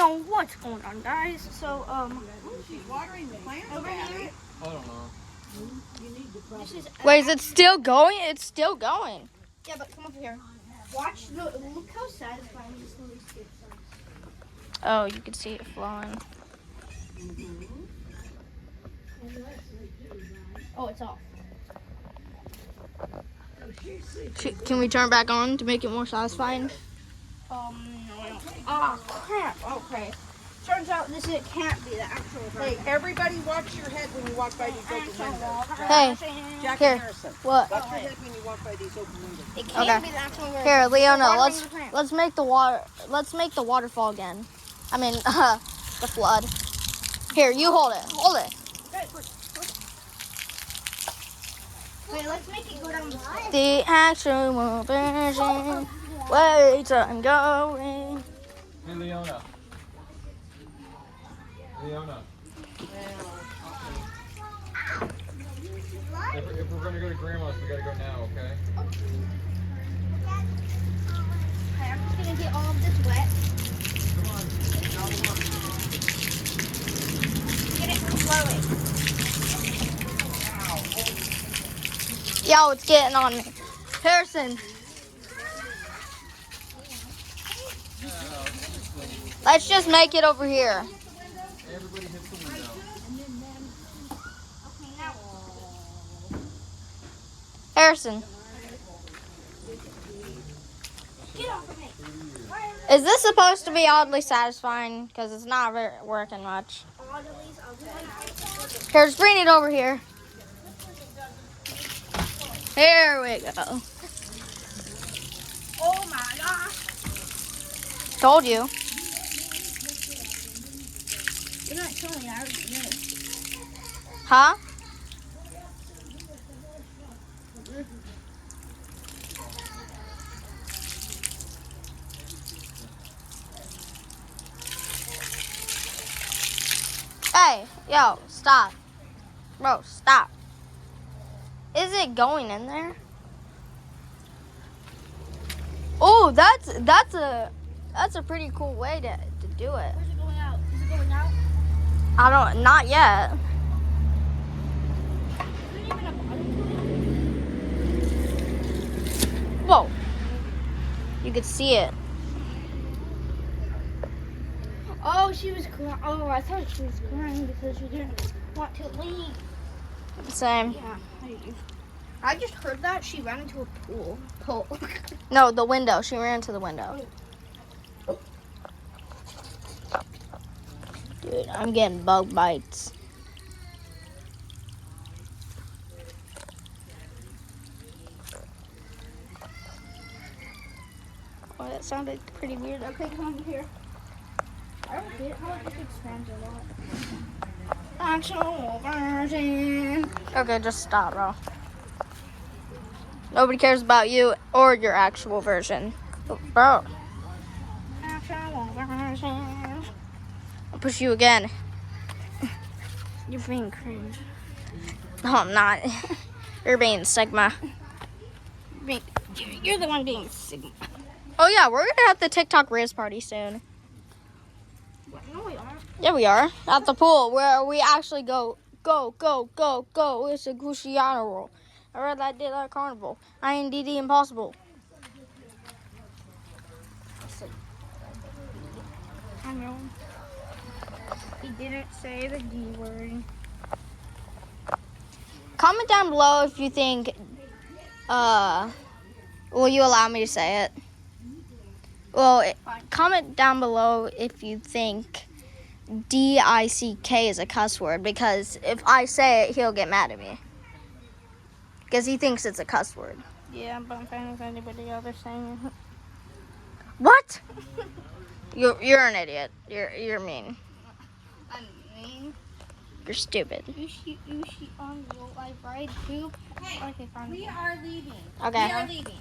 know what's going on, guys. So, she's watering the plants. over here. I don't know. This is Wait, is it still going? It's still going. yeah, but come over here. Watch. Look how satisfying this little scoop is. Oh, you can see it flowing. Oh, it's off. Can we turn it back on to make it more satisfying? No, I don't. Ah, crap. Okay. Turns out it can't be the actual Hey, everybody watch your head when you walk by these open windows. Hey, Jackie here. Harrison. What? Watch your head when you walk by these open windows. It can't Okay. be the actual version. Here, Leona, Watering the plant. let's make the water. Let's make the waterfall again. I mean, the flood. Here, you hold it. Hold it. Wait, let's make it go down the slope. The actual version. Wait, I'm going. Hey, Leona. Leona. If we're gonna go to Grandma's, we gotta go now, okay? Okay, I'm just gonna get all of this wet. Get it flowing. Yo, it's getting on me. Harrison. Let's just make it over here. Everybody hits the window. Harrison, Get off of me. is this supposed to be oddly satisfying? Because it's not working much. Here, just bring it over here. Here we go. Oh my gosh. Told you. You're not telling me I already knew. Huh? Hey, yo, stop. Bro, stop. Is it going in there? Oh, that's a pretty cool way to do it. Where's it going out? Is it going out? I don't, not yet. Isn't even a bottom to it? Whoa. You could see it. Oh, she was crying. Oh, I thought she was crying because she didn't want to leave. Same. Yeah, I just heard that she ran into a pool. No, the window. She ran to the window. Dude, I'm getting bug bites. Oh, that sounded pretty weird. Okay, come over here. I don't get how it just expands a lot. Actual version. Okay, just stop, bro. Nobody cares about you or your actual version. Bro, Actual version. I'll push you again. You're being cringe. No, I'm not. You're being Sigma. You're the one being Sigma. Oh, yeah, we're going to have the TikTok Riz party soon. No, we aren't. Yeah, we are. At the pool where we actually go. It's a Gucciano roll. I read that did that carnival. INDD impossible. I know. He didn't say the D word. Comment down below if you think, will you allow me to say it? Well, comment down below if you think DICK is a cuss word, because if I say it, he'll get mad at me. Because he thinks it's a cuss word. Yeah, but I'm fine with anybody else saying it. What? You're an idiot. You're mean. I mean, You're stupid. you on real life ride too. Okay, fine. We are leaving. Okay. We are leaving.